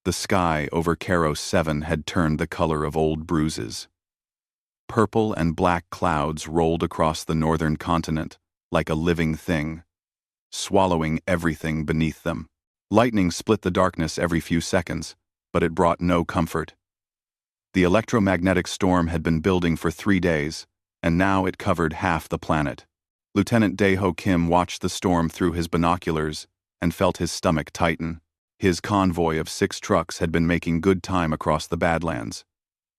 The sky over Keros 7 had turned the color of old bruises. Purple and black clouds rolled across the northern continent like a living thing, swallowing everything beneath them. Lightning split the darkness every few seconds, but it brought no comfort. The electromagnetic storm had been building for 3 days, and now it covered half the planet. Lieutenant Daeho Kim watched the storm through his binoculars and felt his stomach tighten. His convoy of 6 trucks had been making good time across the Badlands,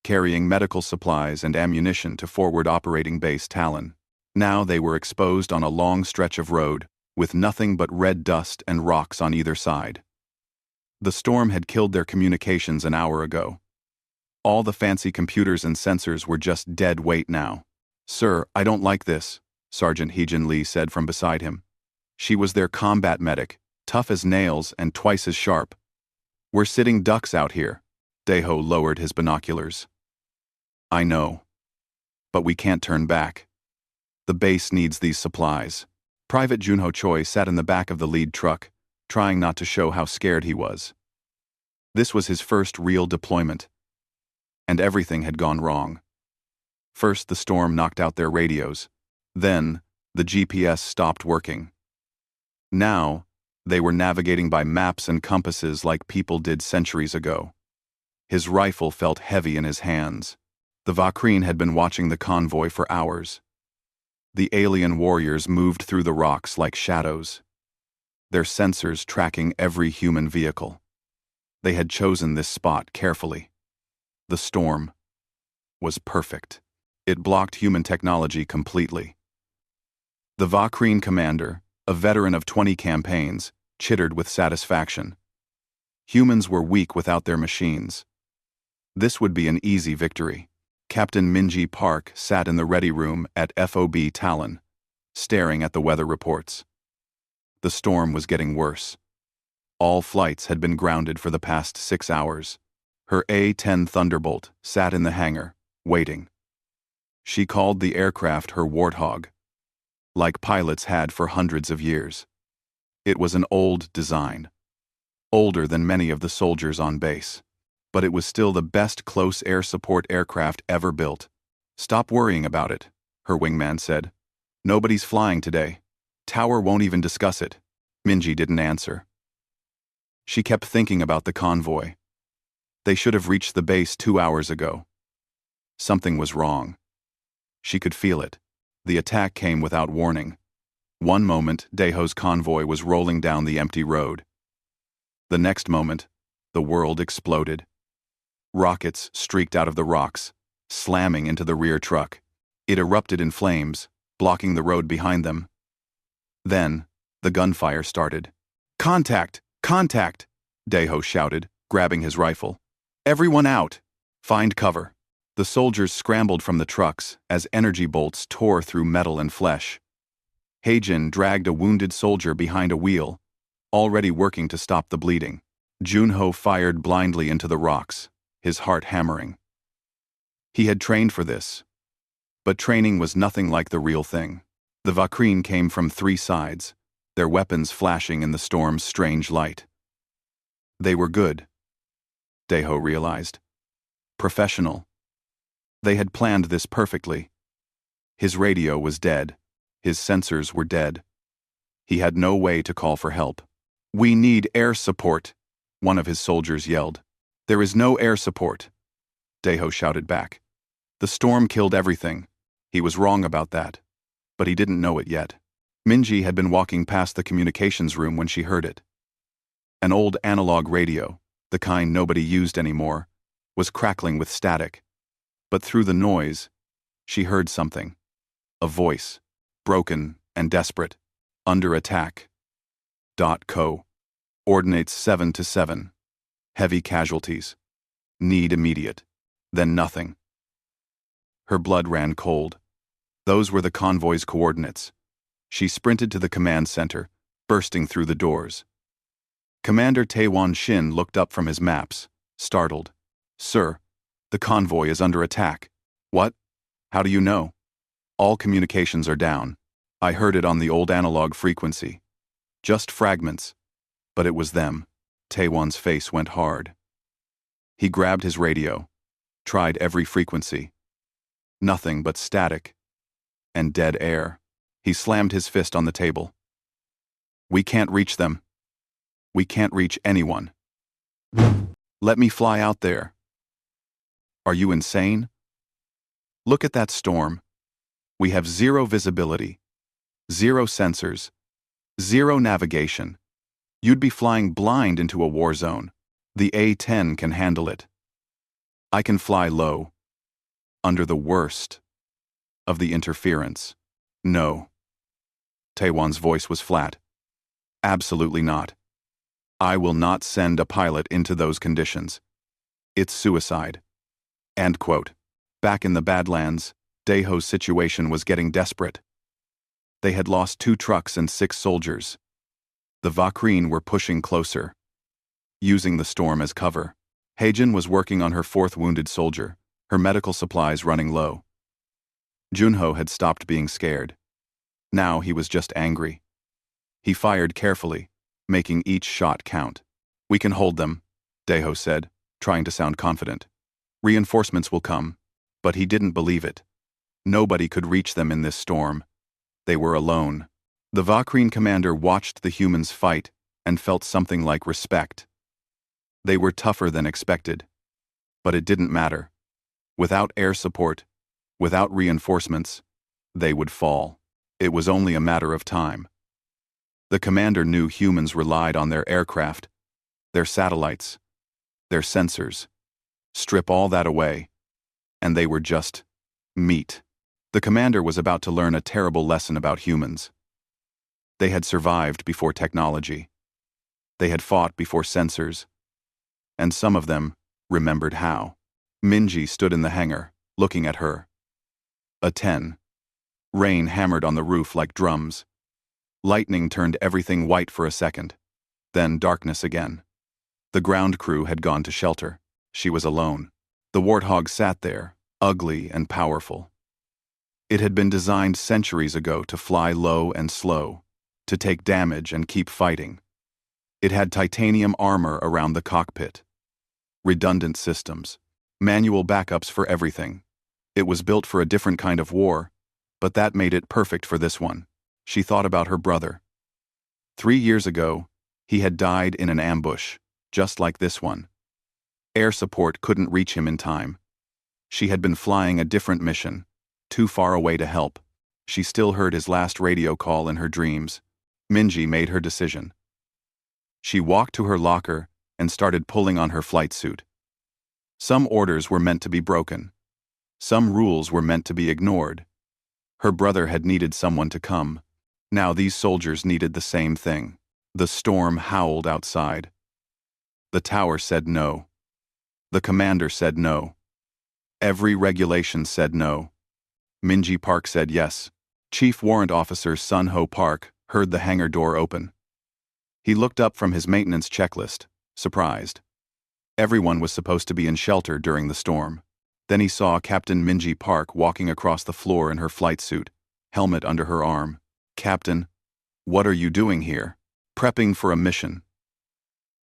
carrying medical supplies and ammunition to forward operating base Talon. Now they were exposed on a long stretch of road, with nothing but red dust and rocks on either side. The storm had killed their communications an hour ago. All the fancy computers and sensors were just dead weight now. "Sir, I don't like this," Sergeant Heejin Lee said from beside him. She was their combat medic, tough as nails and twice as sharp. "We're sitting ducks out here." Daeho lowered his binoculars. "I know. But we can't turn back. The base needs these supplies." Private Junho Choi sat in the back of the lead truck, trying not to show how scared he was. This was his first real deployment, and everything had gone wrong. First, the storm knocked out their radios. Then, the GPS stopped working. Now, they were navigating by maps and compasses like people did centuries ago. His rifle felt heavy in his hands. The Vakreen had been watching the convoy for hours. The alien warriors moved through the rocks like shadows, their sensors tracking every human vehicle. They had chosen this spot carefully. The storm was perfect. It blocked human technology completely. The Vakreen commander, a veteran of 20 campaigns, chittered with satisfaction. Humans were weak without their machines. This would be an easy victory. Captain Minji Park sat in the ready room at FOB Talon, staring at the weather reports. The storm was getting worse. All flights had been grounded for the past 6 hours. Her A-10 Thunderbolt sat in the hangar, waiting. She called the aircraft her Warthog, like pilots had for hundreds of years. It was an old design, older than many of the soldiers on base. But it was still the best close air support aircraft ever built. "Stop worrying about it," her wingman said. "Nobody's flying today. Tower won't even discuss it." Minji didn't answer. She kept thinking about the convoy. They should have reached the base 2 hours ago. Something was wrong. She could feel it. The attack came without warning. One moment, Daeho's convoy was rolling down the empty road. The next moment, the world exploded. Rockets streaked out of the rocks, slamming into the rear truck. It erupted in flames, blocking the road behind them. Then, the gunfire started. "Contact! Contact!" Daeho shouted, grabbing his rifle. "Everyone out! Find cover!" The soldiers scrambled from the trucks as energy bolts tore through metal and flesh. Heijin dragged a wounded soldier behind a wheel, already working to stop the bleeding. Junho fired blindly into the rocks, his heart hammering. He had trained for this, but training was nothing like the real thing. The Vakreen came from 3 sides, their weapons flashing in the storm's strange light. They were good, Daeho realized. Professional. They had planned this perfectly. His radio was dead. His sensors were dead. He had no way to call for help. "We need air support," one of his soldiers yelled. "There is no air support," Daeho shouted back. The storm killed everything. He was wrong about that, but he didn't know it yet. Minji had been walking past the communications room when she heard it. An old analog radio, the kind nobody used anymore, was crackling with static. But through the noise, she heard something. A voice, broken and desperate. "Under attack. .co. Ordinates 7 to 7. Heavy casualties. Need immediate." Then nothing. Her blood ran cold. Those were the convoy's coordinates. She sprinted to the command center, bursting through the doors. Commander Taewon Shin looked up from his maps, startled. "Sir, the convoy is under attack." "What? How do you know?" "All communications are down. I heard it on the old analog frequency. Just fragments. But it was them." Taewon's face went hard. He grabbed his radio, tried every frequency. Nothing but static and dead air. He slammed his fist on the table. We can't reach them. We can't reach anyone. Let me fly out there. Are you insane? Look at that storm. We have zero visibility, zero sensors, zero navigation. You'd be flying blind into a war zone. The A-10 can handle it. I can fly low, under the worst of the interference. No. Taewan's voice was flat. Absolutely not. I will not send a pilot into those conditions. It's suicide. End quote. Back in the Badlands, Daeho's situation was getting desperate. They had lost 2 trucks and 6 soldiers. The Vakreen were pushing closer, using the storm as cover. Haejin was working on her 4th wounded soldier, her medical supplies running low. Junho had stopped being scared. Now he was just angry. He fired carefully, making each shot count. We can hold them, Daeho said, trying to sound confident. Reinforcements will come. But he didn't believe it. Nobody could reach them in this storm. They were alone. The Vakreen commander watched the humans fight and felt something like respect. They were tougher than expected. But it didn't matter. Without air support, without reinforcements, they would fall. It was only a matter of time. The commander knew humans relied on their aircraft, their satellites, their sensors. Strip all that away, and they were just meat. The commander was about to learn a terrible lesson about humans. They had survived before technology. They had fought before sensors. And some of them remembered how. Minji stood in the hangar, looking at her. A-10. Rain hammered on the roof like drums. Lightning turned everything white for a second. Then darkness again. The ground crew had gone to shelter. She was alone. The warthog sat there, ugly and powerful. It had been designed centuries ago to fly low and slow, to take damage and keep fighting. It had titanium armor around the cockpit, redundant systems, manual backups for everything. It was built for a different kind of war, but that made it perfect for this one. She thought about her brother. 3 years ago, he had died in an ambush, just like this one. Air support couldn't reach him in time. She had been flying a different mission, too far away to help. She still heard his last radio call in her dreams. Minji made her decision. She walked to her locker and started pulling on her flight suit. Some orders were meant to be broken. Some rules were meant to be ignored. Her brother had needed someone to come. Now these soldiers needed the same thing. The storm howled outside. The tower said no. The commander said no. Every regulation said no. Minji Park said yes. Chief Warrant Officer Sun Ho Park heard the hangar door open. He looked up from his maintenance checklist, surprised. Everyone was supposed to be in shelter during the storm. Then he saw Captain Minji Park walking across the floor in her flight suit, helmet under her arm. Captain, what are you doing here? Prepping for a mission,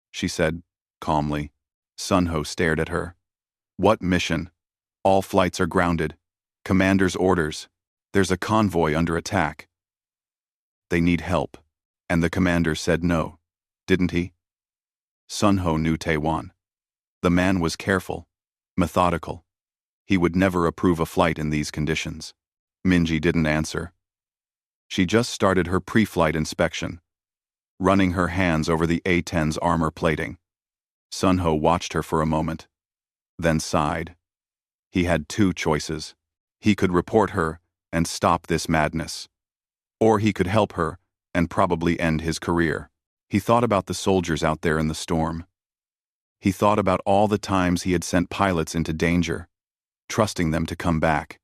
she said, calmly. Sun Ho stared at her. What mission? All flights are grounded. Commander's orders. There's a convoy under attack. They need help. And the commander said no, didn't he? Sun Ho knew Taewan. The man was careful, methodical. He would never approve a flight in these conditions. Minji didn't answer. She just started her pre-flight inspection, running her hands over the A-10's armor plating. Sun Ho watched her for a moment, then sighed. He had 2 choices. He could report her and stop this madness. Or he could help her and probably end his career. He thought about the soldiers out there in the storm. He thought about all the times he had sent pilots into danger, trusting them to come back.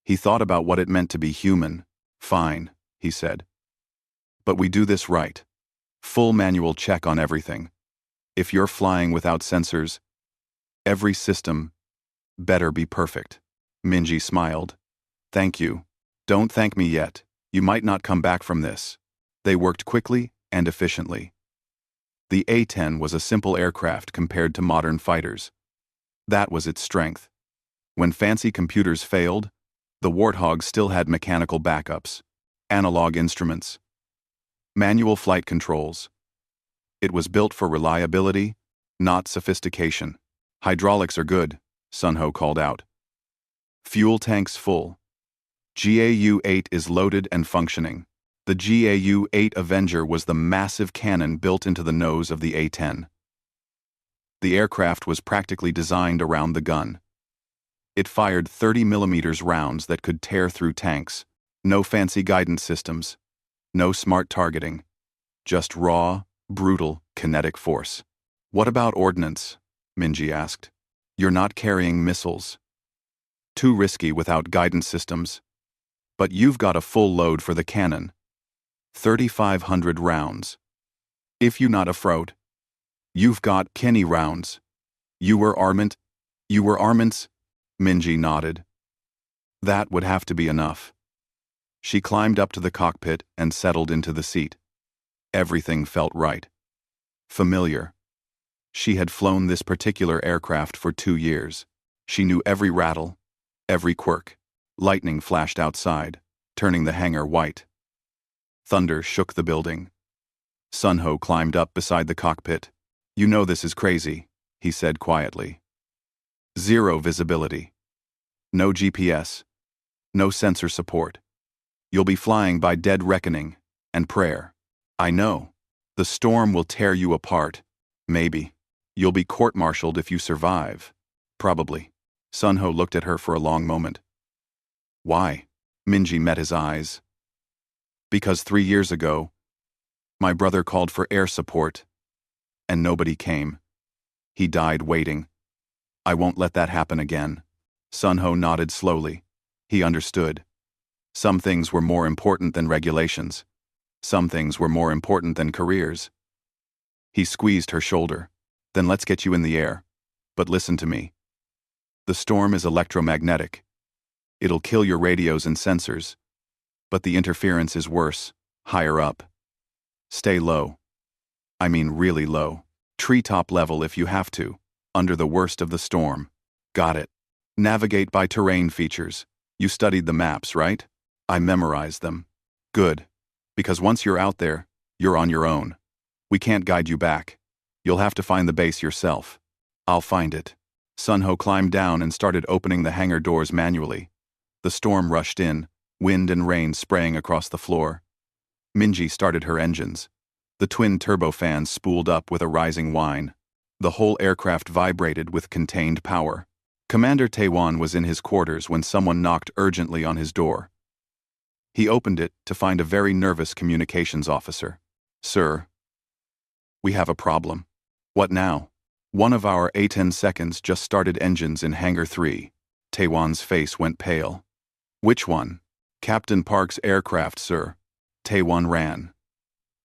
He thought about what it meant to be human. Fine, he said. But we do this right. Full manual check on everything. If you're flying without sensors, every system better be perfect. Minji smiled. Thank you. Don't thank me yet. You might not come back from this. They worked quickly and efficiently. The A-10 was a simple aircraft compared to modern fighters. That was its strength. When fancy computers failed, the Warthog still had mechanical backups, analog instruments, manual flight controls. It was built for reliability, not sophistication. Hydraulics are good, Sunho called out. Fuel tanks full. GAU-8 is loaded and functioning. The GAU-8 Avenger was the massive cannon built into the nose of the A-10. The aircraft was practically designed around the gun. It fired 30mm rounds that could tear through tanks. No fancy guidance systems. No smart targeting. Just raw, brutal, kinetic force. What about ordnance? Minji asked. You're not carrying missiles. Too risky without guidance systems. But you've got a full load for the cannon. 3,500 rounds. If you not afraid. You've got Kenny rounds. You were armament? Minji nodded. That would have to be enough. She climbed up to the cockpit and settled into the seat. Everything felt right. Familiar. She had flown this particular aircraft for 2 years. She knew every rattle, every quirk. Lightning flashed outside, turning the hangar white. Thunder shook the building. Sunho climbed up beside the cockpit. You know this is crazy, he said quietly. Zero visibility. No GPS. No sensor support. You'll be flying by dead reckoning and prayer. I know. The storm will tear you apart. Maybe. You'll be court-martialed if you survive. Probably. Sunho looked at her for a long moment. Why? Minji met his eyes. Because 3 years ago, my brother called for air support, and nobody came. He died waiting. I won't let that happen again. Sunho nodded slowly. He understood. Some things were more important than regulations. Some things were more important than careers. He squeezed her shoulder. Then let's get you in the air. But listen to me. The storm is electromagnetic. It'll kill your radios and sensors. But the interference is worse, higher up. Stay low. I mean really low. Treetop level if you have to, under the worst of the storm. Got it. Navigate by terrain features. You studied the maps, right? I memorized them. Good. Because once you're out there, you're on your own. We can't guide you back. You'll have to find the base yourself. I'll find it. Sunho climbed down and started opening the hangar doors manually. The storm rushed in, wind and rain spraying across the floor. Minji started her engines. The twin turbofans spooled up with a rising whine. The whole aircraft vibrated with contained power. Commander Taewon was in his quarters when someone knocked urgently on his door. He opened it to find a very nervous communications officer. Sir, we have a problem. What now? One of our A-10 seconds just started engines in Hangar 3. Taewon's face went pale. Which one? Captain Park's aircraft, sir. Taewon ran.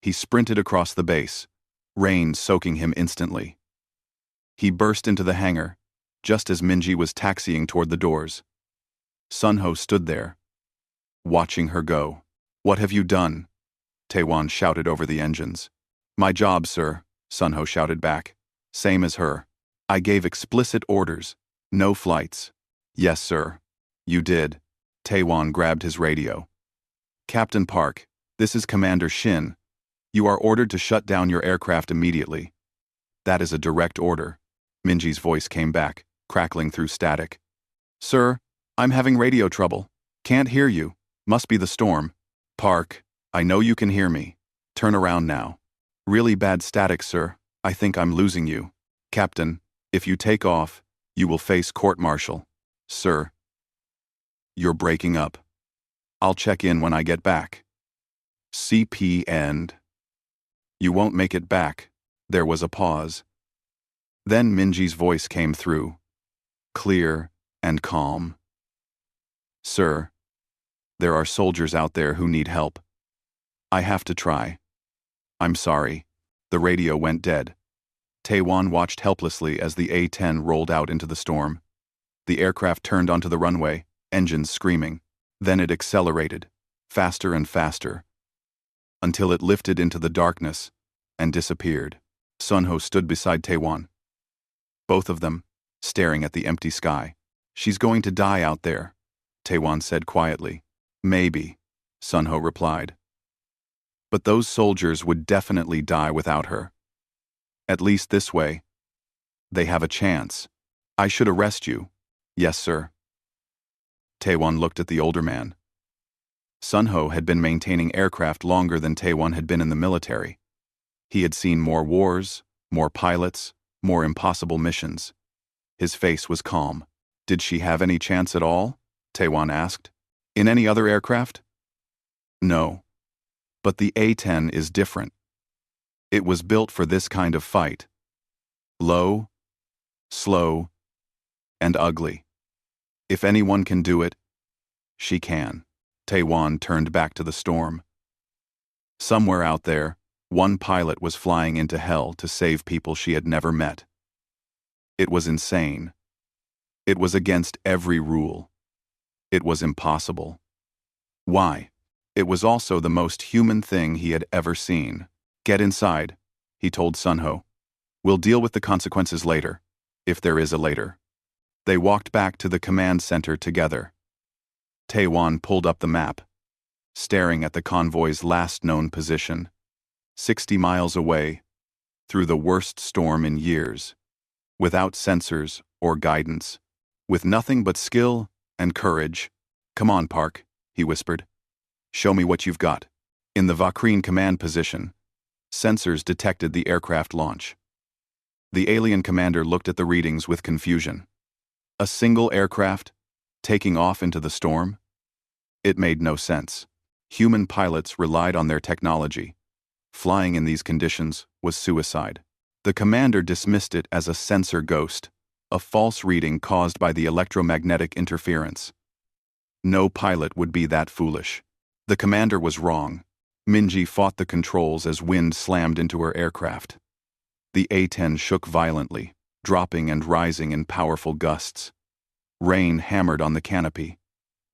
He sprinted across the base, rain soaking him instantly. He burst into the hangar, just as Minji was taxiing toward the doors. Sunho stood there, watching her go. What have you done? Taewon shouted over the engines. My job, sir, Sunho shouted back. Same as her. I gave explicit orders. No flights. Yes, sir. You did. Taewon grabbed his radio. Captain Park, this is Commander Shin. You are ordered to shut down your aircraft immediately. That is a direct order. Minji's voice came back, crackling through static. Sir, I'm having radio trouble. Can't hear you. Must be the storm. Park, I know you can hear me. Turn around now. Really bad static, sir. I think I'm losing you. Captain, if you take off, you will face court-martial. Sir. You're breaking up. I'll check in when I get back. CP end. You won't make it back. There was a pause. Then Minji's voice came through, clear and calm. Sir, there are soldiers out there who need help. I have to try. I'm sorry. The radio went dead. Taewon watched helplessly as the A-10 rolled out into the storm. The aircraft turned onto the runway, engines screaming. Then it accelerated, faster and faster, until it lifted into the darkness and disappeared. Sunho stood beside Taewon. Both of them, staring at the empty sky. "She's going to die out there," Taewon said quietly. "Maybe," Sunho replied. "But those soldiers would definitely die without her. At least this way. They have a chance. I should arrest you." "Yes, sir." Taewon looked at the older man. Sunho had been maintaining aircraft longer than Taewon had been in the military. He had seen more wars, more pilots, more impossible missions. His face was calm. "Did she have any chance at all?" Taewon asked. "In any other aircraft?" "No. But the A-10 is different. It was built for this kind of fight. Low, slow, and ugly. If anyone can do it, she can." Taewon turned back to the storm. Somewhere out there, one pilot was flying into hell to save people she had never met. It was insane. It was against every rule. It was impossible. Why? It was also the most human thing he had ever seen. "Get inside," he told Sunho. "We'll deal with the consequences later, if there is a later." They walked back to the command center together. Taewon pulled up the map, staring at the convoy's last known position, 60 miles away, through the worst storm in years, without sensors or guidance, with nothing but skill and courage. "Come on, Park," he whispered. "Show me what you've got." In the Vakreen command position, sensors detected the aircraft launch. The alien commander looked at the readings with confusion. A single aircraft, taking off into the storm? It made no sense. Human pilots relied on their technology. Flying in these conditions was suicide. The commander dismissed it as a sensor ghost, a false reading caused by the electromagnetic interference. No pilot would be that foolish. The commander was wrong. Minji fought the controls as wind slammed into her aircraft. The A-10 shook violently, dropping and rising in powerful gusts. Rain hammered on the canopy.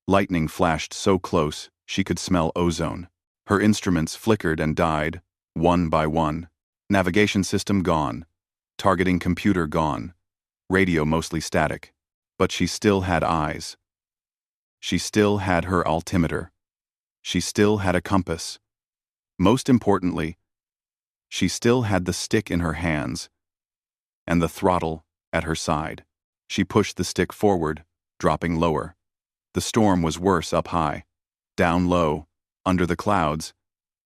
Lightning flashed so close she could smell ozone. Her instruments flickered and died, one by one. Navigation system gone. Targeting computer gone. Radio mostly static. But she still had eyes. She still had her altimeter. She still had a compass. Most importantly, she still had the stick in her hands and the throttle at her side. She pushed the stick forward, dropping lower. The storm was worse up high. Down low, under the clouds,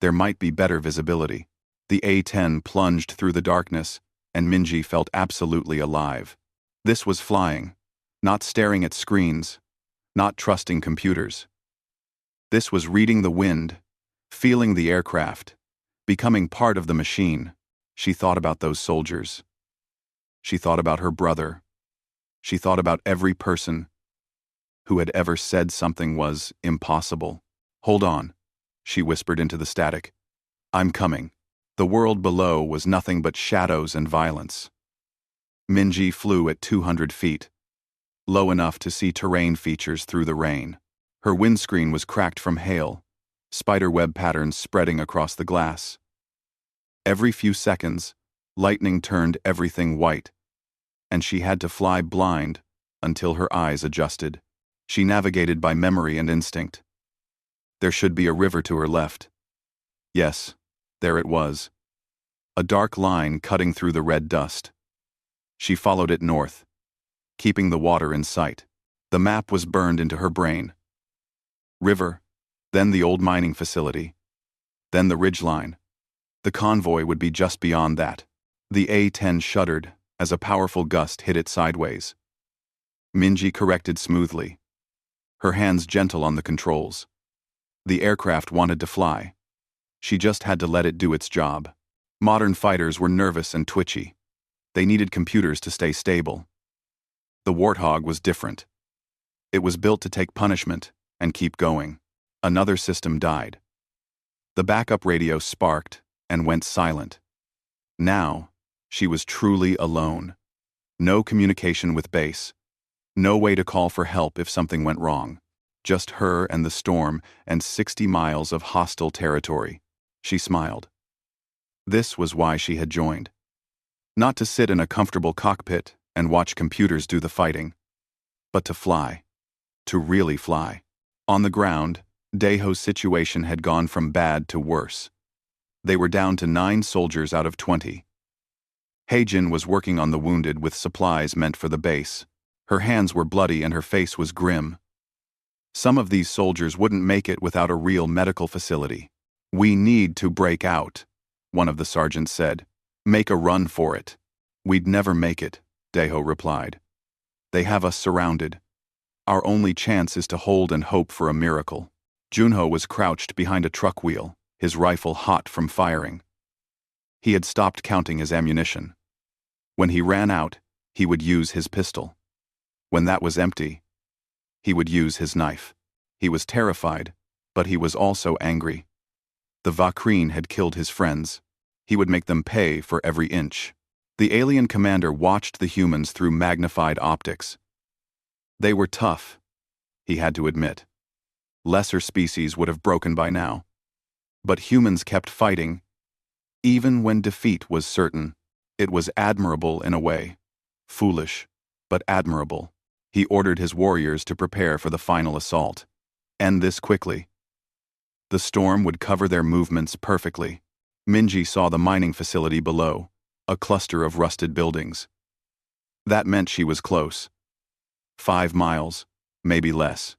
there might be better visibility. The A-10 plunged through the darkness, and Minji felt absolutely alive. This was flying, not staring at screens, not trusting computers. This was reading the wind, feeling the aircraft, becoming part of the machine. She thought about those soldiers. She thought about her brother. She thought about every person who had ever said something was impossible. "Hold on," she whispered into the static. "I'm coming." The world below was nothing but shadows and violence. Minji flew at 200 feet, low enough to see terrain features through the rain. Her windscreen was cracked from hail, spiderweb patterns spreading across the glass. Every few seconds, lightning turned everything white, and she had to fly blind until her eyes adjusted. She navigated by memory and instinct. There should be a river to her left. Yes, there it was. A dark line cutting through the red dust. She followed it north, keeping the water in sight. The map was burned into her brain. River, then the old mining facility, then the ridgeline. The convoy would be just beyond that. The A-10 shuddered as a powerful gust hit it sideways. Minji corrected smoothly, her hands gentle on the controls. The aircraft wanted to fly. She just had to let it do its job. Modern fighters were nervous and twitchy. They needed computers to stay stable. The Warthog was different. It was built to take punishment and keep going. Another system died. The backup radio sparked and went silent. Now, she was truly alone. No communication with base. No way to call for help if something went wrong. Just her and the storm and 60 miles of hostile territory. She smiled. This was why she had joined. Not to sit in a comfortable cockpit and watch computers do the fighting. But to fly. To really fly. On the ground, Daeho's situation had gone from bad to worse. They were down to 9 soldiers out of 20. Heijin was working on the wounded with supplies meant for the base. Her hands were bloody and her face was grim. Some of these soldiers wouldn't make it without a real medical facility. "We need to break out," one of the sergeants said. "Make a run for it." "We'd never make it," Daeho replied. "They have us surrounded. Our only chance is to hold and hope for a miracle." Junho was crouched behind a truck wheel, his rifle hot from firing. He had stopped counting his ammunition. When he ran out, he would use his pistol. When that was empty, he would use his knife. He was terrified, but he was also angry. The Vakreen had killed his friends. He would make them pay for every inch. The alien commander watched the humans through magnified optics. They were tough, he had to admit. Lesser species would have broken by now. But humans kept fighting, even when defeat was certain. It was admirable in a way. Foolish, but admirable. He ordered his warriors to prepare for the final assault. End this quickly. The storm would cover their movements perfectly. Minji saw the mining facility below, a cluster of rusted buildings. That meant she was close. 5 miles, maybe less.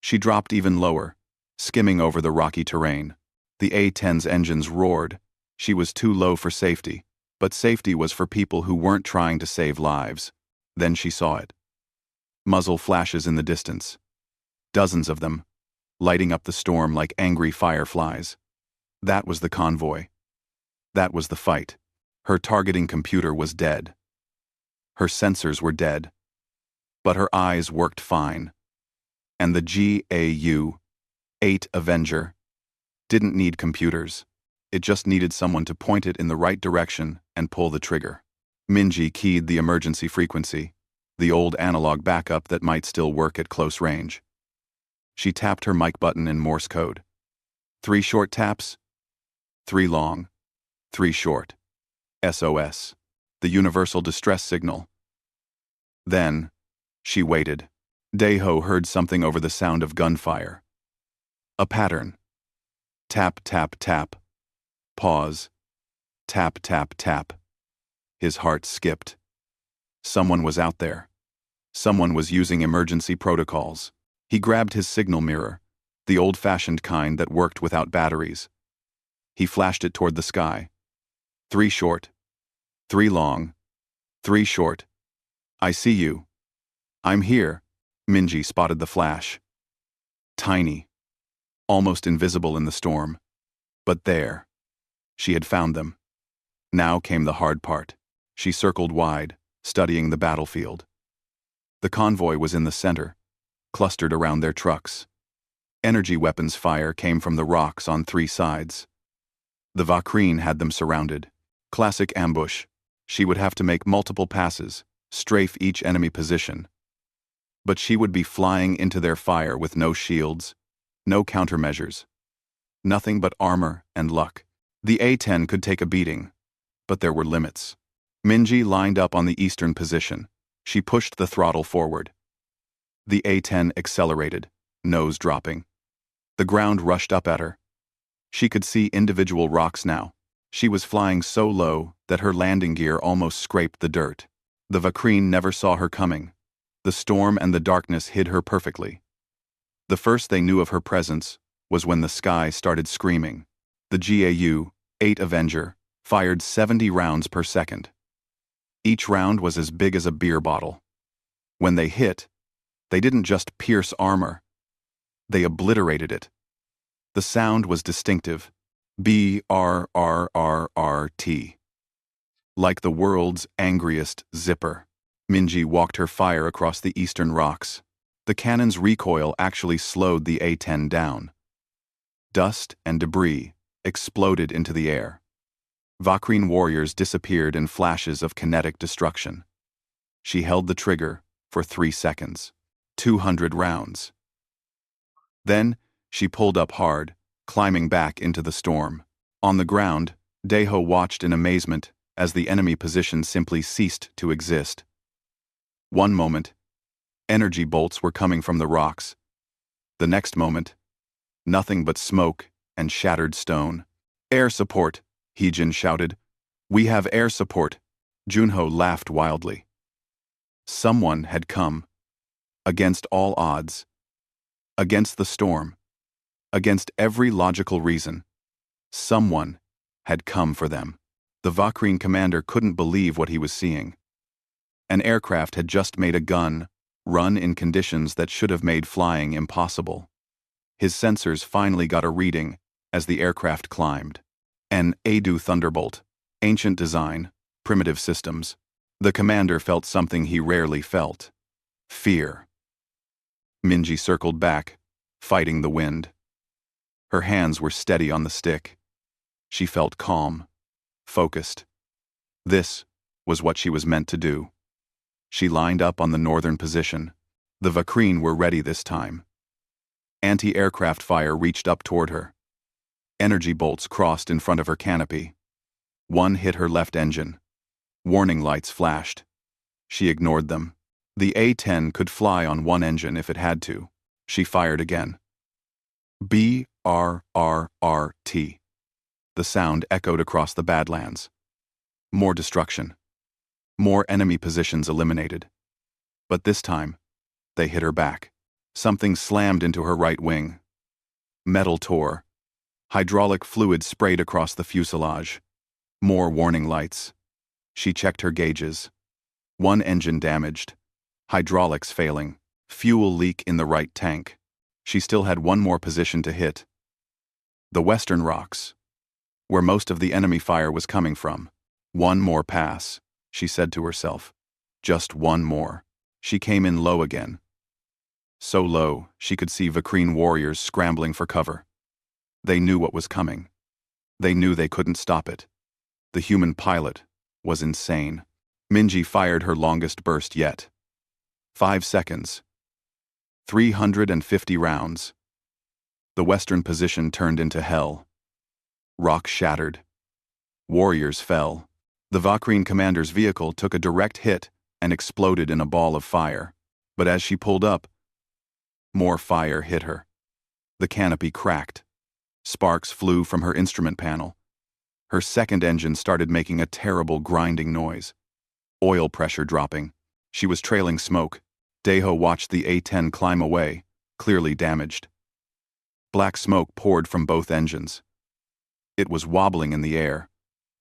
She dropped even lower, skimming over the rocky terrain. The A-10's engines roared. She was too low for safety, but safety was for people who weren't trying to save lives. Then she saw it. Muzzle flashes in the distance. Dozens of them, lighting up the storm like angry fireflies. That was the convoy. That was the fight. Her targeting computer was dead. Her sensors were dead. But her eyes worked fine. And the GAU-8 Avenger didn't need computers. It just needed someone to point it in the right direction and pull the trigger. Minji keyed the emergency frequency, the old analog backup that might still work at close range. She tapped her mic button in Morse code. 3 short taps, 3 long, 3 short. SOS. The universal distress signal. Then, she waited. Daeho heard something over the sound of gunfire. A pattern. Tap, tap, tap. Pause. Tap, tap, tap. His heart skipped. Someone was out there. Someone was using emergency protocols. He grabbed his signal mirror, the old-fashioned kind that worked without batteries. He flashed it toward the sky. 3 short. 3 long. 3 short. I see you. I'm here. Minji spotted the flash. Tiny. Almost invisible in the storm. But there. She had found them. Now came the hard part. She circled wide, studying the battlefield. The convoy was in the center, clustered around their trucks. Energy weapons fire came from the rocks on 3 sides. The Vakreen had them surrounded. Classic ambush. She would have to make multiple passes, strafe each enemy position. But she would be flying into their fire with no shields, no countermeasures. Nothing but armor and luck. The A-10 could take a beating, but there were limits. Minji lined up on the eastern position. She pushed the throttle forward. The A-10 accelerated, nose dropping. The ground rushed up at her. She could see individual rocks now. She was flying so low that her landing gear almost scraped the dirt. The Vakreen never saw her coming. The storm and the darkness hid her perfectly. The first they knew of her presence was when the sky started screaming. The GAU-8 Avenger fired 70 rounds per second. Each round was as big as a beer bottle. When they hit, they didn't just pierce armor. They obliterated it. The sound was distinctive. B-R-R-R-R-T. Like the world's angriest zipper. Minji walked her fire across the eastern rocks. The cannon's recoil actually slowed the A-10 down. Dust and debris exploded into the air. Vakreen warriors disappeared in flashes of kinetic destruction. She held the trigger for 3 seconds. 200 rounds. Then, she pulled up hard, climbing back into the storm. On the ground, Daeho watched in amazement as the enemy position simply ceased to exist. One moment, energy bolts were coming from the rocks. The next moment, nothing but smoke and shattered stone. "Air support," Heejin shouted. "We have air support." Junho laughed wildly. Someone had come. Against all odds. Against the storm. Against every logical reason. Someone had come for them. The Vakrine commander couldn't believe what he was seeing. An aircraft had just made a gun run in conditions that should have made flying impossible. His sensors finally got a reading as the aircraft climbed. An A-10 Thunderbolt, ancient design, primitive systems. The commander felt something he rarely felt. Fear. Minji circled back, fighting the wind. Her hands were steady on the stick. She felt calm, focused. This was what she was meant to do. She lined up on the northern position. The Vakrine were ready this time. Anti-aircraft fire reached up toward her. Energy bolts crossed in front of her canopy. One hit her left engine. Warning lights flashed. She ignored them. The A-10 could fly on one engine if it had to. She fired again. BRRRT. The sound echoed across the Badlands. More destruction. More enemy positions eliminated. But this time, they hit her back. Something slammed into her right wing. Metal tore. Hydraulic fluid sprayed across the fuselage. More warning lights. She checked her gauges. One engine damaged. Hydraulics failing. Fuel leak in the right tank. She still had one more position to hit. The western rocks, where most of the enemy fire was coming from. One more pass, she said to herself. Just one more. She came in low again. So low, she could see Vakrine warriors scrambling for cover. They knew what was coming. They knew they couldn't stop it. The human pilot was insane. Minji fired her longest burst yet. 5 seconds. 350 rounds. The western position turned into hell. Rock shattered. Warriors fell. The Vakrine commander's vehicle took a direct hit and exploded in a ball of fire. But as she pulled up, more fire hit her. The canopy cracked. Sparks flew from her instrument panel. Her second engine started making a terrible grinding noise. Oil pressure dropping. She was trailing smoke. Daeho watched the A-10 climb away, clearly damaged. Black smoke poured from both engines. It was wobbling in the air,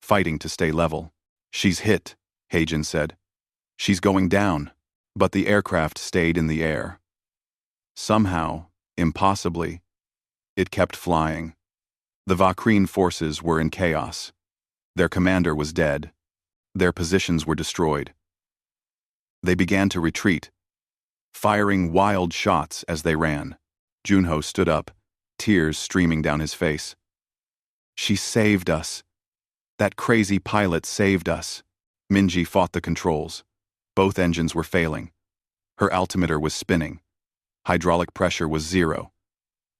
fighting to stay level. "She's hit," Heijin said. "She's going down." But the aircraft stayed in the air. Somehow, impossibly, it kept flying. The Vakrine forces were in chaos. Their commander was dead. Their positions were destroyed. They began to retreat, firing wild shots as they ran. Junho stood up, tears streaming down his face. "She saved us. That crazy pilot saved us." Minji fought the controls. Both engines were failing. Her altimeter was spinning. Hydraulic pressure was 0.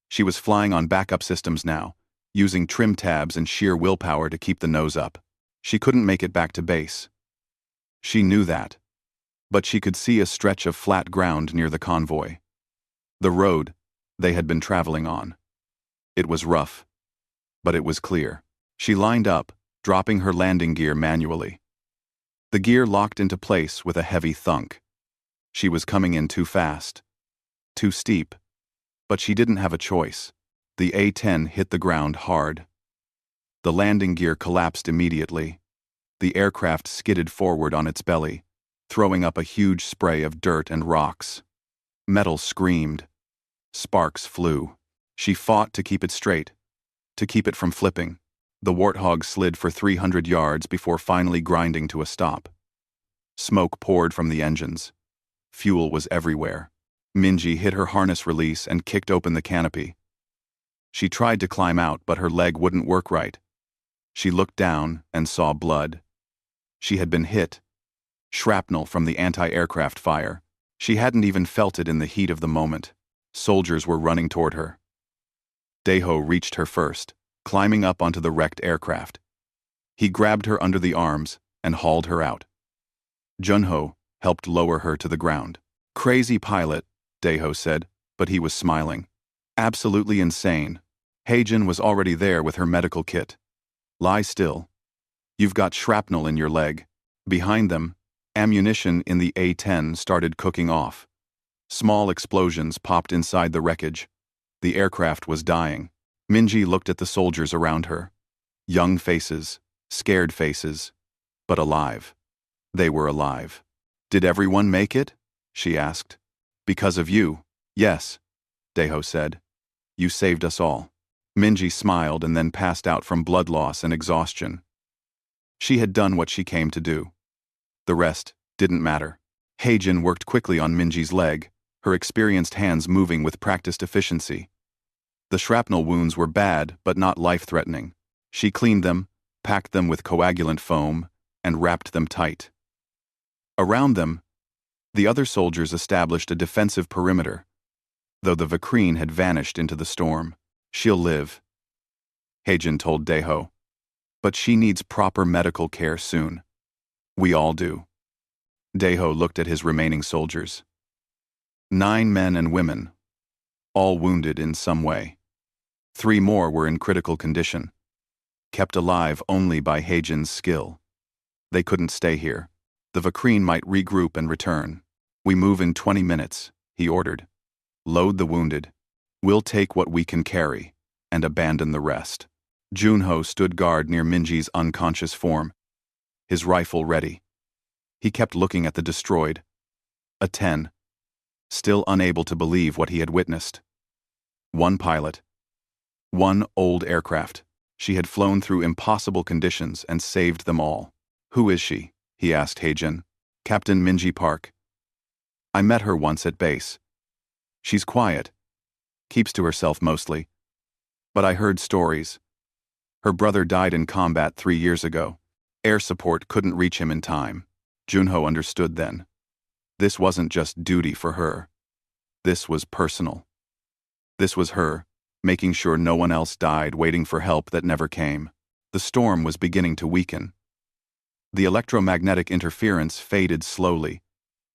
She was flying on backup systems now, using trim tabs and sheer willpower to keep the nose up. She couldn't make it back to base. She knew that. But she could see a stretch of flat ground near the convoy. The road they had been traveling on. It was rough, but it was clear. She lined up, dropping her landing gear manually. The gear locked into place with a heavy thunk. She was coming in too fast. Too steep. But she didn't have a choice. The A-10 hit the ground hard. The landing gear collapsed immediately. The aircraft skidded forward on its belly, throwing up a huge spray of dirt and rocks. Metal screamed. Sparks flew. She fought to keep it straight, to keep it from flipping. The Warthog slid for 300 yards before finally grinding to a stop. Smoke poured from the engines. Fuel was everywhere. Minji hit her harness release and kicked open the canopy. She tried to climb out, but her leg wouldn't work right. She looked down and saw blood. She had been hit. Shrapnel from the anti-aircraft fire. She hadn't even felt it in the heat of the moment. Soldiers were running toward her. Daeho reached her first, climbing up onto the wrecked aircraft. He grabbed her under the arms and hauled her out. Junho helped lower her to the ground. Crazy pilot, Deho said, but he was smiling. Absolutely insane. Heijin was already there with her medical kit. Lie still. You've got shrapnel in your leg. Behind them, ammunition in the A-10 started cooking off. Small explosions popped inside the wreckage. The aircraft was dying. Minji looked at the soldiers around her. Young faces, scared faces, but alive. They were alive. Did everyone make it? She asked. Because of you. Yes, Deho said. You saved us all. Minji smiled and then passed out from blood loss and exhaustion. She had done what she came to do. The rest didn't matter. Heijin worked quickly on Minji's leg, her experienced hands moving with practiced efficiency. The shrapnel wounds were bad but not life-threatening. She cleaned them, packed them with coagulant foam, and wrapped them tight. Around them, the other soldiers established a defensive perimeter. Though the Vakreen had vanished into the storm, she'll live, Heijin told Deho. But she needs proper medical care soon. We all do. Deho looked at his remaining soldiers. 9 men and women, all wounded in some way. 3 more were in critical condition, kept alive only by Heijin's skill. They couldn't stay here. The Vakreen might regroup and return. We move in 20 minutes, he ordered. Load the wounded. We'll take what we can carry, and abandon the rest. Junho stood guard near Minji's unconscious form, his rifle ready. He kept looking at the destroyed A-10, still unable to believe what he had witnessed. 1 pilot. 1 old aircraft. She had flown through impossible conditions and saved them all. Who is she? He asked Heijin. Captain Minji Park. I met her once at base. She's quiet. Keeps to herself mostly. But I heard stories. Her brother died in combat 3 years ago. Air support couldn't reach him in time. Junho understood then. This wasn't just duty for her. This was personal. This was her, making sure no one else died waiting for help that never came. The storm was beginning to weaken. The electromagnetic interference faded slowly,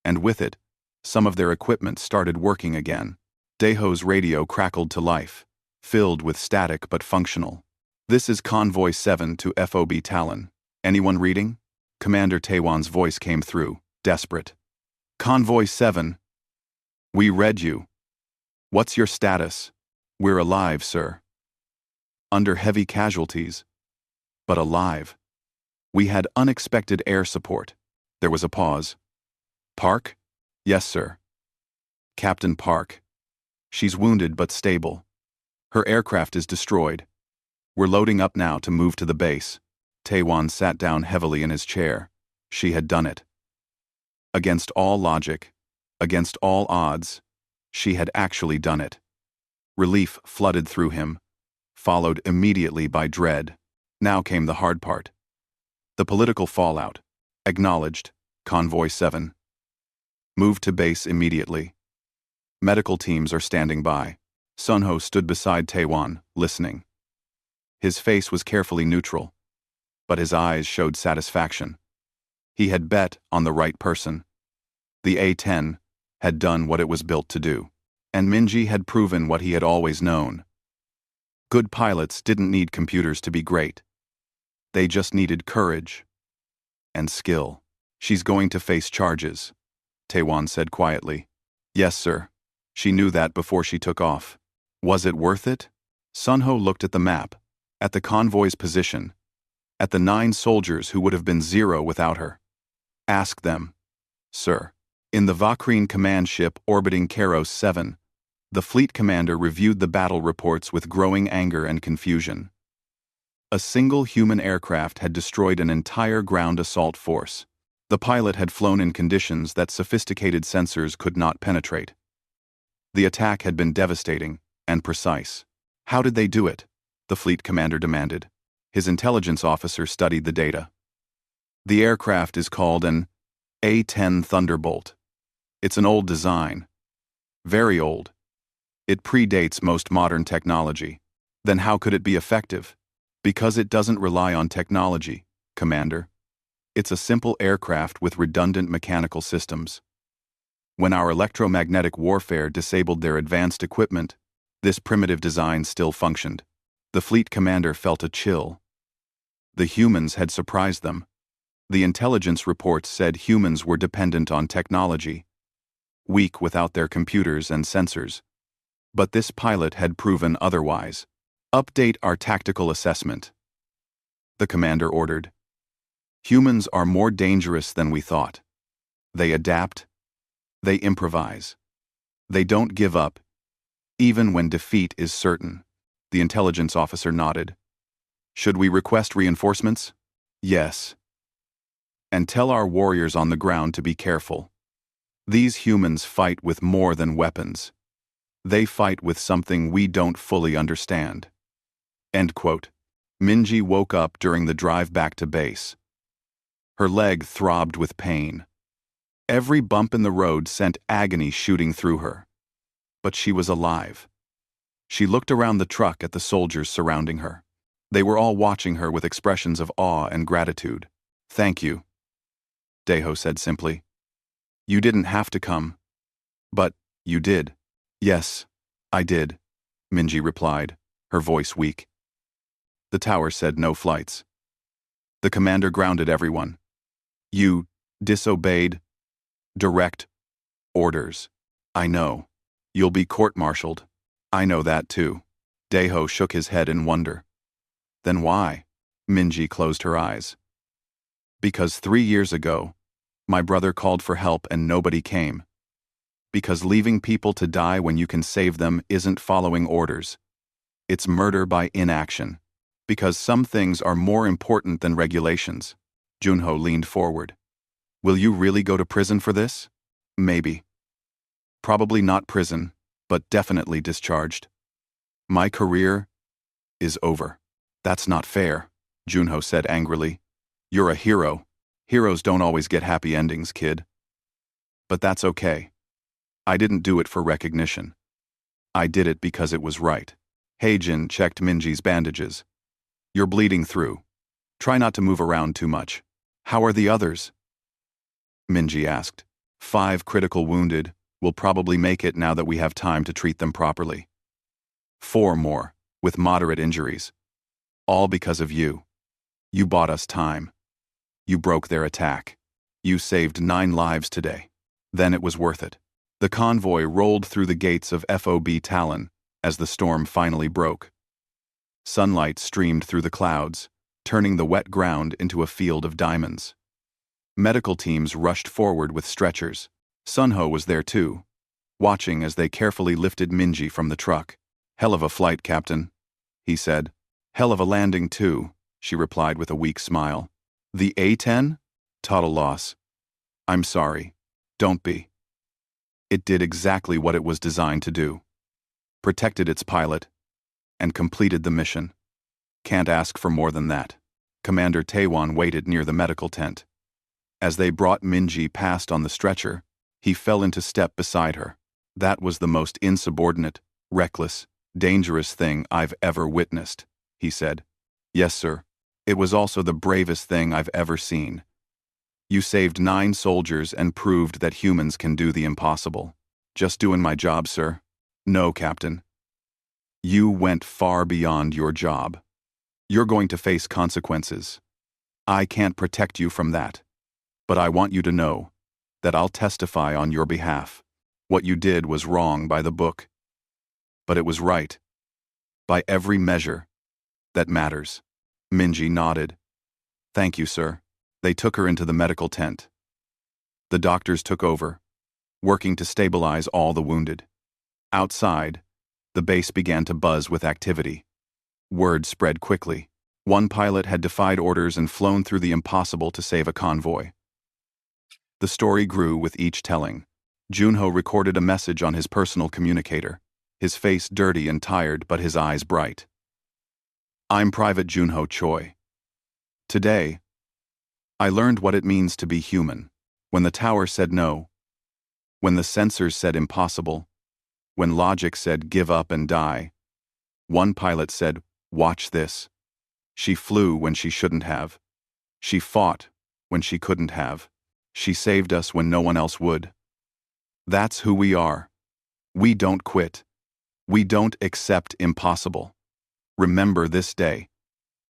and with it, some of their equipment started working again. Deho's radio crackled to life, filled with static but functional. This is Convoy 7 to FOB Talon. Anyone reading? Commander Taewan's voice came through, desperate. Convoy 7. We read you. What's your status? We're alive, sir. Under heavy casualties, but alive. We had unexpected air support. There was a pause. Park? Yes, sir. Captain Park. She's wounded but stable. Her aircraft is destroyed. We're loading up now to move to the base. Taewan sat down heavily in his chair. She had done it. Against all logic, against all odds, she had actually done it. Relief flooded through him, followed immediately by dread. Now came the hard part. The political fallout. Acknowledged. Convoy 7. Move to base immediately. Medical teams are standing by. Sunho stood beside Taewan, listening. His face was carefully neutral, but his eyes showed satisfaction. He had bet on the right person. The A-10 had done what it was built to do, and Minji had proven what he had always known. Good pilots didn't need computers to be great. They just needed courage and skill. She's going to face charges, Taewan said quietly. Yes, sir. She knew that before she took off. Was it worth it? Sunho looked at the map, at the convoy's position, at the 9 soldiers who would have been 0 without her. Ask them, sir. In the Vakreen command ship orbiting Keros 7, the fleet commander reviewed the battle reports with growing anger and confusion. A single human aircraft had destroyed an entire ground assault force. The pilot had flown in conditions that sophisticated sensors could not penetrate. The attack had been devastating and precise. How did they do it? The fleet commander demanded. His intelligence officer studied the data. The aircraft is called an A-10 Thunderbolt. It's an old design. Very old. It predates most modern technology. Then how could it be effective? Because it doesn't rely on technology, Commander. It's a simple aircraft with redundant mechanical systems. When our electromagnetic warfare disabled their advanced equipment, this primitive design still functioned. The fleet commander felt a chill. The humans had surprised them. The intelligence reports said humans were dependent on technology, weak without their computers and sensors. But this pilot had proven otherwise. Update our tactical assessment, the commander ordered. Humans are more dangerous than we thought. They adapt. They improvise. They don't give up, even when defeat is certain. The intelligence officer nodded. Should we request reinforcements? Yes. And tell our warriors on the ground to be careful. These humans fight with more than weapons. They fight with something we don't fully understand. End quote. Minji woke up during the drive back to base. Her leg throbbed with pain. Every bump in the road sent agony shooting through her. But she was alive. She looked around the truck at the soldiers surrounding her. They were all watching her with expressions of awe and gratitude. Thank you, Deho said simply. You didn't have to come. But you did. Yes, I did, Minji replied, her voice weak. The tower said no flights. The commander grounded everyone. You disobeyed direct orders. I know. You'll be court-martialed. I know that too. Deho shook his head in wonder. Then why? Minji closed her eyes. Because 3 years ago, my brother called for help and nobody came. Because leaving people to die when you can save them isn't following orders. It's murder by inaction. Because some things are more important than regulations. Junho leaned forward. Will you really go to prison for this? Maybe. Probably not prison, but definitely discharged. My career is over. That's not fair, Junho said angrily. You're a hero. Heroes don't always get happy endings, kid. But that's okay. I didn't do it for recognition. I did it because it was right. Heijin checked Minji's bandages. You're bleeding through. Try not to move around too much. How are the others? Minji asked. 5 critical wounded. We'll probably make it now that we have time to treat them properly. 4 more, with moderate injuries. All because of you. You bought us time. You broke their attack. You saved 9 lives today. Then it was worth it. The convoy rolled through the gates of FOB Talon as the storm finally broke. Sunlight streamed through the clouds, turning the wet ground into a field of diamonds. Medical teams rushed forward with stretchers. Sunho was there too, watching as they carefully lifted Minji from the truck. Hell of a flight, Captain, he said. Hell of a landing too, she replied with a weak smile. The A-10? Total loss. I'm sorry. Don't be. It did exactly what it was designed to do. Protected its pilot, and completed the mission. Can't ask for more than that. Commander Taewon waited near the medical tent. As they brought Minji past on the stretcher, he fell into step beside her. That was the most insubordinate, reckless, dangerous thing I've ever witnessed, he said. Yes, sir. It was also the bravest thing I've ever seen. You saved 9 soldiers and proved that humans can do the impossible. Just doing my job, sir. No, Captain. You went far beyond your job. You're going to face consequences. I can't protect you from that. But I want you to know that I'll testify on your behalf. What you did was wrong by the book. But it was right. By every measure that matters. Minji nodded. Thank you, sir. They took her into the medical tent. The doctors took over, working to stabilize all the wounded. Outside, the base began to buzz with activity. Word spread quickly. One pilot had defied orders and flown through the impossible to save a convoy. The story grew with each telling. Junho recorded a message on his personal communicator, his face dirty and tired but his eyes bright. I'm Private Junho Choi. Today, I learned what it means to be human. When the tower said no, when the sensors said impossible, when logic said give up and die, one pilot said, watch this. She flew when she shouldn't have. She fought when she couldn't have. She saved us when no one else would. That's who we are. We don't quit. We don't accept impossible. Remember this day.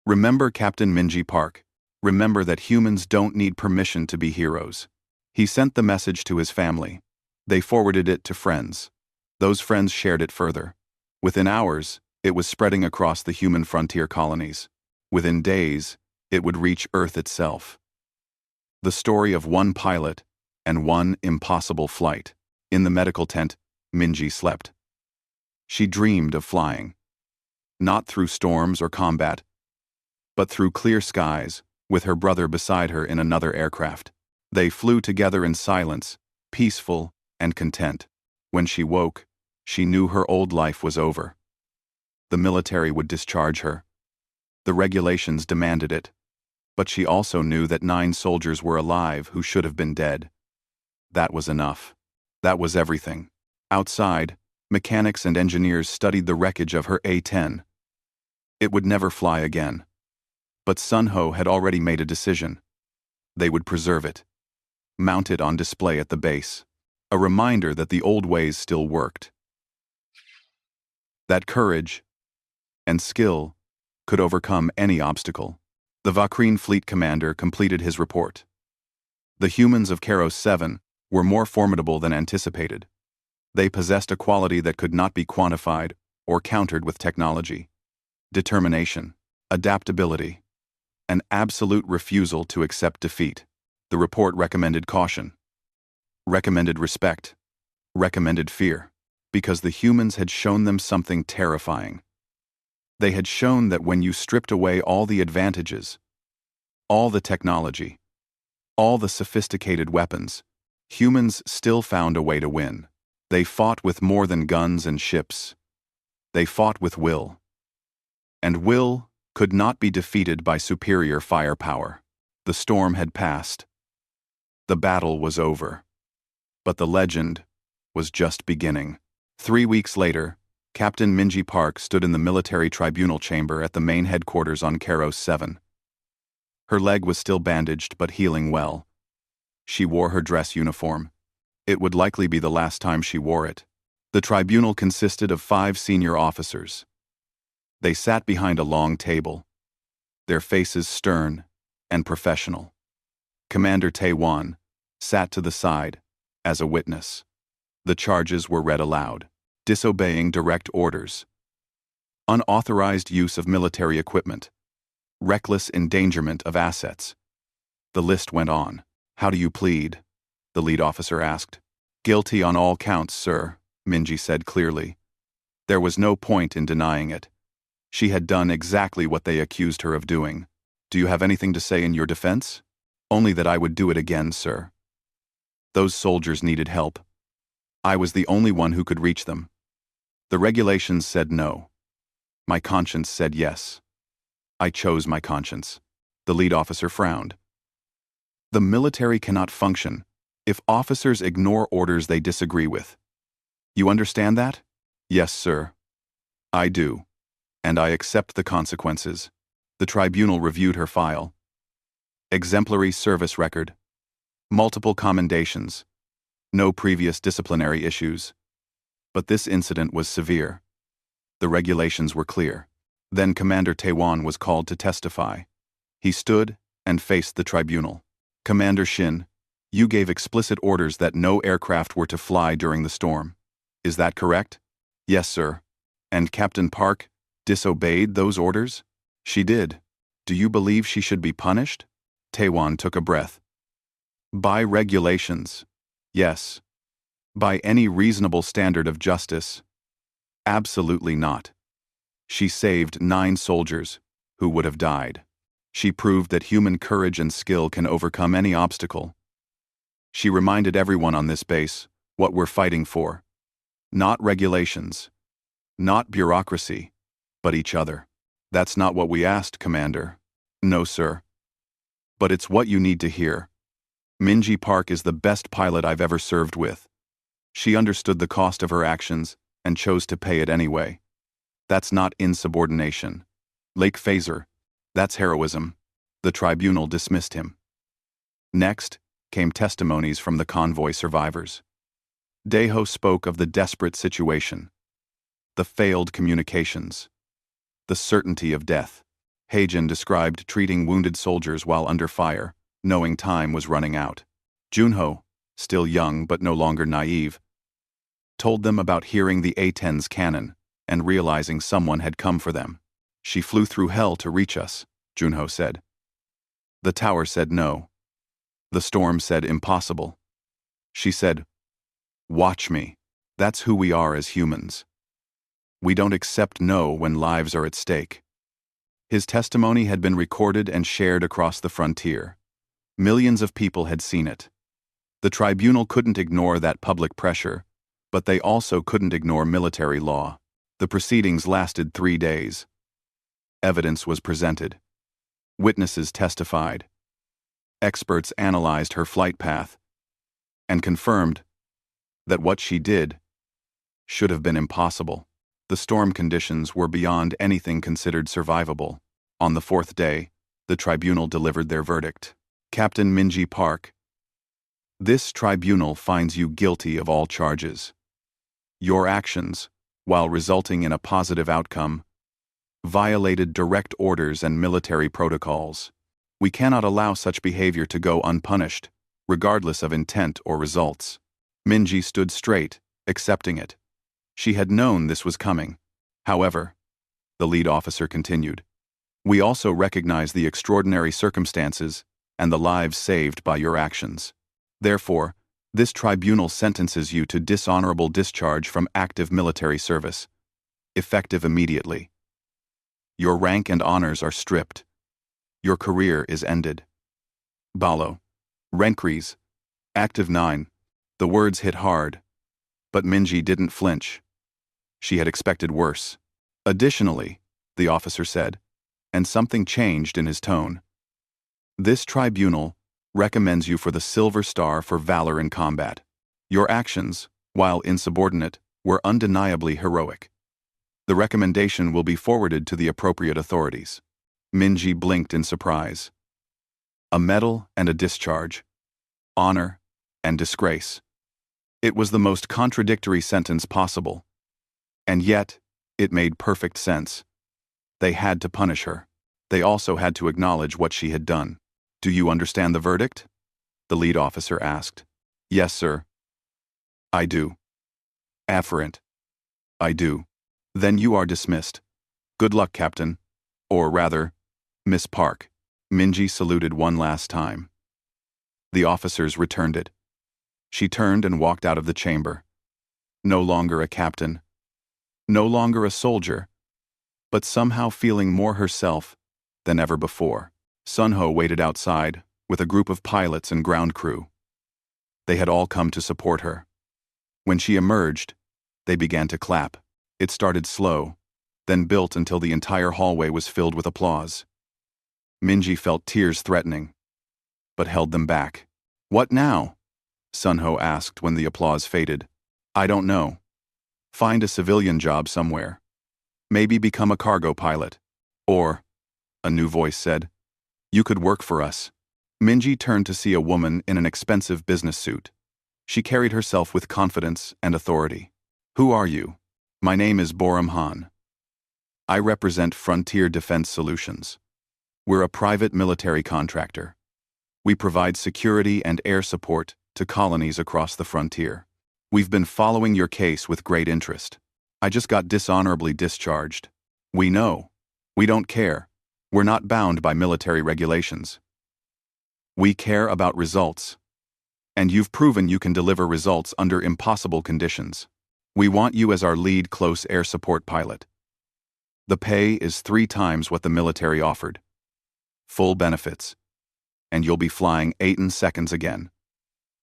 Remember Captain Minji Park. Remember that humans don't need permission to be heroes. He sent the message to his family. They forwarded it to friends. Those friends shared it further. Within hours, it was spreading across the human frontier colonies. Within days, it would reach Earth itself. The story of one pilot and one impossible flight. In the medical tent, Minji slept. She dreamed of flying. Not through storms or combat, but through clear skies, with her brother beside her in another aircraft. They flew together in silence, peaceful and content. When she woke, she knew her old life was over. The military would discharge her. The regulations demanded it. But she also knew that 9 soldiers were alive who should have been dead. That was enough. That was everything. Outside, mechanics and engineers studied the wreckage of her A-10. It would never fly again. But Sunho had already made a decision. They would preserve it. Mount it on display at the base. A reminder that the old ways still worked. That courage and skill could overcome any obstacle. The Vakreen fleet commander completed his report. The humans of Karos 7 were more formidable than anticipated. They possessed a quality that could not be quantified or countered with technology. Determination, adaptability, an absolute refusal to accept defeat. The report recommended caution, recommended respect, recommended fear, because the humans had shown them something terrifying. They had shown that when you stripped away all the advantages, all the technology, all the sophisticated weapons, humans still found a way to win. They fought with more than guns and ships. They fought with will. And will could not be defeated by superior firepower. The storm had passed. The battle was over. But the legend was just beginning. 3 weeks later, Captain Minji Park stood in the military tribunal chamber at the main headquarters on Karos 7. Her leg was still bandaged but healing well. She wore her dress uniform. It would likely be the last time she wore it. The tribunal consisted of 5 senior officers. They sat behind a long table, their faces stern and professional. Commander Tae-won sat to the side as a witness. The charges were read aloud. Disobeying direct orders, unauthorized use of military equipment, reckless endangerment of assets. The list went on. How do you plead? The lead officer asked. Guilty on all counts, sir, Minji said clearly. There was no point in denying it. She had done exactly what they accused her of doing. Do you have anything to say in your defense? Only that I would do it again, sir. Those soldiers needed help. I was the only one who could reach them. The regulations said no. My conscience said yes. I chose my conscience. The lead officer frowned. The military cannot function if officers ignore orders they disagree with. You understand that? Yes, sir. I do. And I accept the consequences. The tribunal reviewed her file. Exemplary service record. Multiple commendations. No previous disciplinary issues. But this incident was severe. The regulations were clear. Then Commander Tae-won was called to testify. He stood and faced the tribunal. Commander Shin, you gave explicit orders that no aircraft were to fly during the storm. Is that correct? Yes, sir. And Captain Park disobeyed those orders? She did. Do you believe she should be punished? Tae-won took a breath. By regulations, yes. By any reasonable standard of justice, absolutely not. She saved 9 soldiers who would have died. She proved that human courage and skill can overcome any obstacle. She reminded everyone on this base what we're fighting for. Not regulations, not bureaucracy, but each other. That's not what we asked, Commander. No, sir. But it's what you need to hear. Minji Park is the best pilot I've ever served with. She understood the cost of her actions and chose to pay it anyway. That's not insubordination. Lake Phaser, that's heroism. The tribunal dismissed him. Next came testimonies from the convoy survivors. Deho spoke of the desperate situation, the failed communications, the certainty of death. Heijin described treating wounded soldiers while under fire, knowing time was running out. Junho, still young but no longer naive, told them about hearing the A-10's cannon and realizing someone had come for them. "She flew through hell to reach us," Junho said. The tower said no. The storm said impossible. She said, "Watch me. That's who we are as humans. We don't accept no when lives are at stake." His testimony had been recorded and shared across the frontier. Millions of people had seen it. The tribunal couldn't ignore that public pressure, but they also couldn't ignore military law. The proceedings lasted 3 days. Evidence was presented. Witnesses testified. Experts analyzed her flight path and confirmed that what she did should have been impossible. The storm conditions were beyond anything considered survivable. On the 4th day, the tribunal delivered their verdict. Captain Minji Park, this tribunal finds you guilty of all charges. Your actions, while resulting in a positive outcome, violated direct orders and military protocols. We cannot allow such behavior to go unpunished, regardless of intent or results. Minji stood straight, accepting it. She had known this was coming. However, the lead officer continued, "We also recognize the extraordinary circumstances and the lives saved by your actions. Therefore, this tribunal sentences you to dishonorable discharge from active military service, effective immediately. Your rank and honors are stripped. Your career is ended." Balo. Renkries. Active 9. The words hit hard, but Minji didn't flinch. She had expected worse. "Additionally," the officer said, and something changed in his tone, "this tribunal recommends you for the Silver Star for valor in combat. Your actions, while insubordinate, were undeniably heroic. The recommendation will be forwarded to the appropriate authorities." Minji blinked in surprise. A medal and a discharge. Honor and disgrace. It was the most contradictory sentence possible. And yet, it made perfect sense. They had to punish her. They also had to acknowledge what she had done. "Do you understand the verdict?" the lead officer asked. "Yes, sir." "I do." "Afferent." "I do." "Then you are dismissed. Good luck, Captain. Or rather, Miss Park." Minji saluted one last time. The officers returned it. She turned and walked out of the chamber. No longer a captain. No longer a soldier, but somehow feeling more herself than ever before. Sunho waited outside with a group of pilots and ground crew. They had all come to support her. When she emerged, they began to clap. It started slow, then built until the entire hallway was filled with applause. Minji felt tears threatening, but held them back. "What now?" Sunho asked when the applause faded. "I don't know. Find a civilian job somewhere. Maybe become a cargo pilot. Or," a new voice said, "you could work for us." Minji turned to see a woman in an expensive business suit. She carried herself with confidence and authority. "Who are you?" "My name is Boram Han. I represent Frontier Defense Solutions. We're a private military contractor. We provide security and air support to colonies across the frontier. We've been following your case with great interest. I just got dishonorably discharged. We know. We don't care. We're not bound by military regulations. We care about results. And you've proven you can deliver results under impossible conditions. We want you as our lead close air support pilot. The pay is 3 times what the military offered. Full benefits. And you'll be flying A-10 seconds again.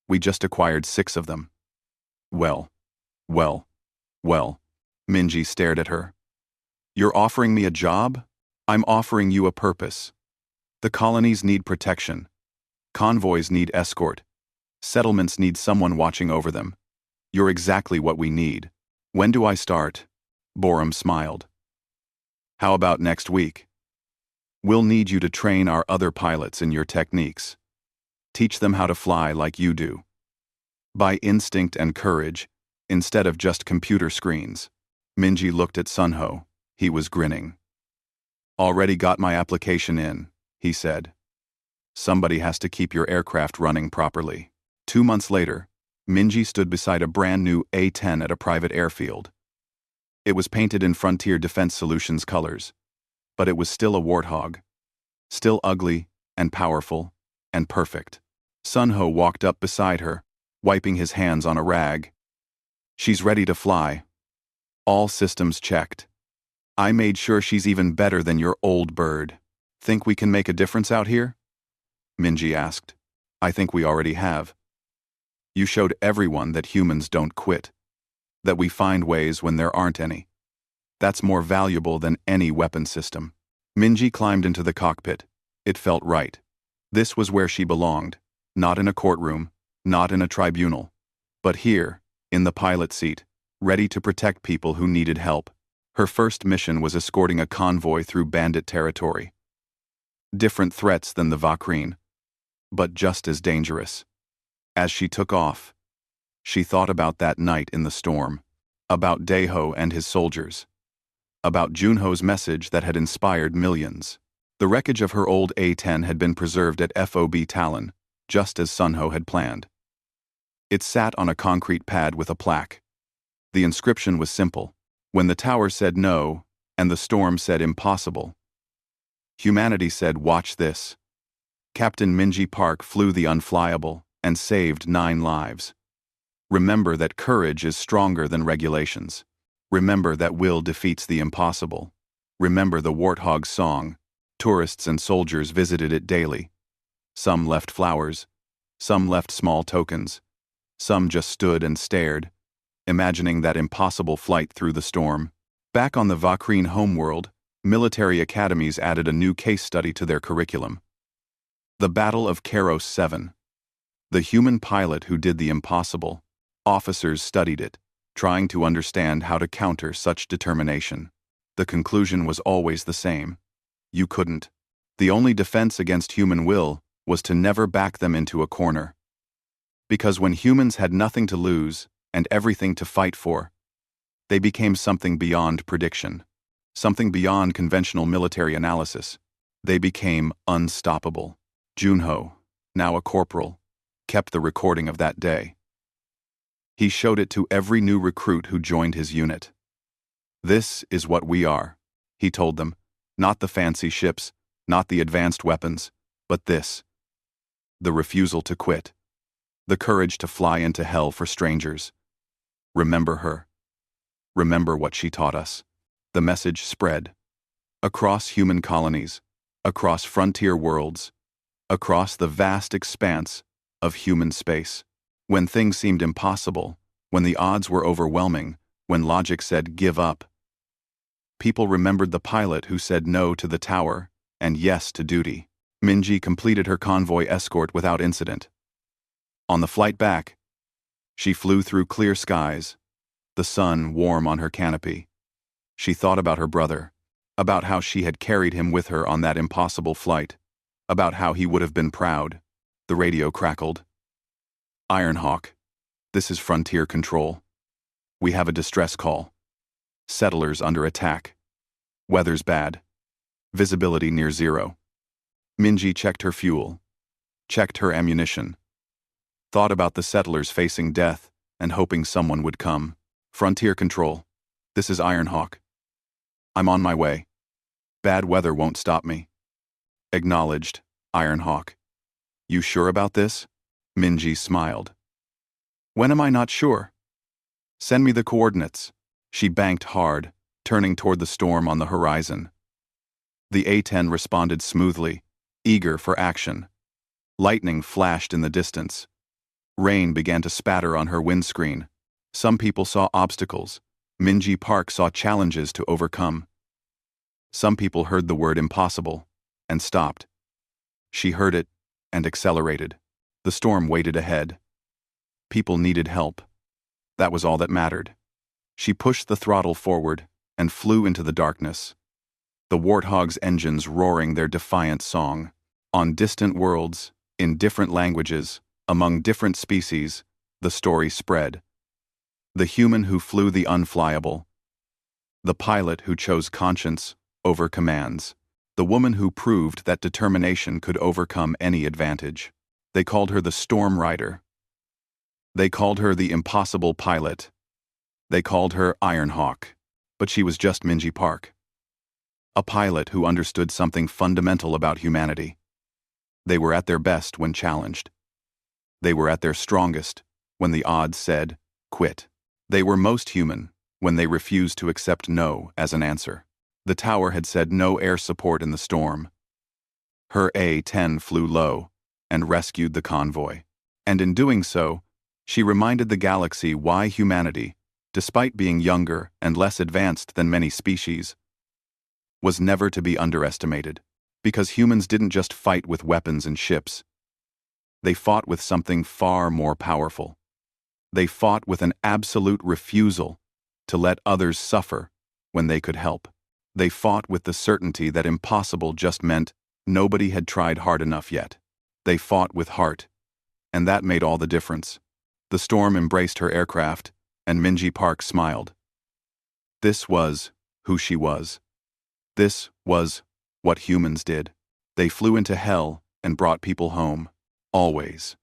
We just acquired 6 of them." Well. Minji stared at her. "You're offering me a job? I'm offering you a purpose. The colonies need protection. Convoys need escort. Settlements need someone watching over them. You're exactly what we need. When do I start?" Boram smiled. "How about next week? We'll need you to train our other pilots in your techniques. Teach them how to fly like you do. By instinct and courage, instead of just computer screens. Minji looked at Sunho. He was grinning. Already got my application in, he said. Somebody has to keep your aircraft running properly. 2 months later, Minji stood beside a brand new A-10 at a private airfield. It was painted in Frontier Defense Solutions colors, but it was still a warthog. Still ugly, and powerful, and perfect. Sunho walked up beside her, wiping his hands on a rag. She's ready to fly. All systems checked. I made sure she's even better than your old bird. Think we can make a difference out here? Minji asked. I think we already have. You showed everyone that humans don't quit. That we find ways when there aren't any. That's more valuable than any weapon system. Minji climbed into the cockpit. It felt right. This was where she belonged. Not in a courtroom, not in a tribunal. But here, in the pilot seat, ready to protect people who needed help. Her first mission was escorting a convoy through bandit territory. Different threats than the Vakreen, but just as dangerous. As she took off, she thought about that night in the storm, about Daeho and his soldiers, about Junho's message that had inspired millions. The wreckage of her old A-10 had been preserved at FOB Talon, just as Sunho had planned. It sat on a concrete pad with a plaque. The inscription was simple. When the tower said no, and the storm said impossible, humanity said, watch this. Captain Minji Park flew the unflyable and saved 9 lives. Remember that courage is stronger than regulations. Remember that will defeats the impossible. Remember the warthog song. Tourists and soldiers visited it daily. Some left flowers. Some left small tokens. Some just stood and stared, imagining that impossible flight through the storm. Back on the Vakreen homeworld, military academies added a new case study to their curriculum. The Battle of Keros 7. The human pilot who did the impossible. Officers studied it, trying to understand how to counter such determination. The conclusion was always the same. You couldn't. The only defense against human will was to never back them into a corner. Because when humans had nothing to lose and everything to fight for, they became something beyond prediction, something beyond conventional military analysis. They became unstoppable. Junho, now a corporal, kept the recording of that day. He showed it to every new recruit who joined his unit. This is what we are, he told them, not the fancy ships, not the advanced weapons, but this. The refusal to quit. The courage to fly into hell for strangers. Remember her. Remember what she taught us. The message spread. Across human colonies, across frontier worlds, across the vast expanse of human space. When things seemed impossible, when the odds were overwhelming, when logic said give up, people remembered the pilot who said no to the tower and yes to duty. Minji completed her convoy escort without incident. On the flight back, she flew through clear skies, the sun warm on her canopy. She thought about her brother, about how she had carried him with her on that impossible flight, about how he would have been proud. The radio crackled. Ironhawk, this is Frontier Control. We have a distress call. Settlers under attack. Weather's bad. Visibility near zero. Minji checked her fuel. Checked her ammunition. Thought about the settlers facing death and hoping someone would come. Frontier Control, this is Ironhawk. I'm on my way. Bad weather won't stop me. Acknowledged, Ironhawk. You sure about this? Minji smiled. When am I not sure? Send me the coordinates. She banked hard, turning toward the storm on the horizon. The A-10 responded smoothly, eager for action. Lightning flashed in the distance. Rain began to spatter on her windscreen. Some people saw obstacles. Minji Park saw challenges to overcome. Some people heard the word impossible and stopped. She heard it and accelerated. The storm waited ahead. People needed help. That was all that mattered. She pushed the throttle forward and flew into the darkness. The Warthog's engines roaring their defiant song. On distant worlds, In different languages, among different species, the story spread. The human who flew the unflyable. The pilot who chose conscience over commands. The woman who proved that determination could overcome any advantage. They called her the Storm Rider. They called her the Impossible Pilot. They called her Iron Hawk. But she was just Minji Park. A pilot who understood something fundamental about humanity. They were at their best when challenged. They were at their strongest when the odds said, quit. They were most human when they refused to accept no as an answer. The tower had said no air support in the storm. Her A-10 flew low and rescued the convoy. And in doing so, she reminded the galaxy why humanity, despite being younger and less advanced than many species, was never to be underestimated. Because humans didn't just fight with weapons and ships. They fought with something far more powerful. They fought with an absolute refusal to let others suffer when they could help. They fought with the certainty that impossible just meant nobody had tried hard enough yet. They fought with heart, and that made all the difference. The storm embraced her aircraft, and Minji Park smiled. This was who she was. This was what humans did. They flew into hell and brought people home. Always.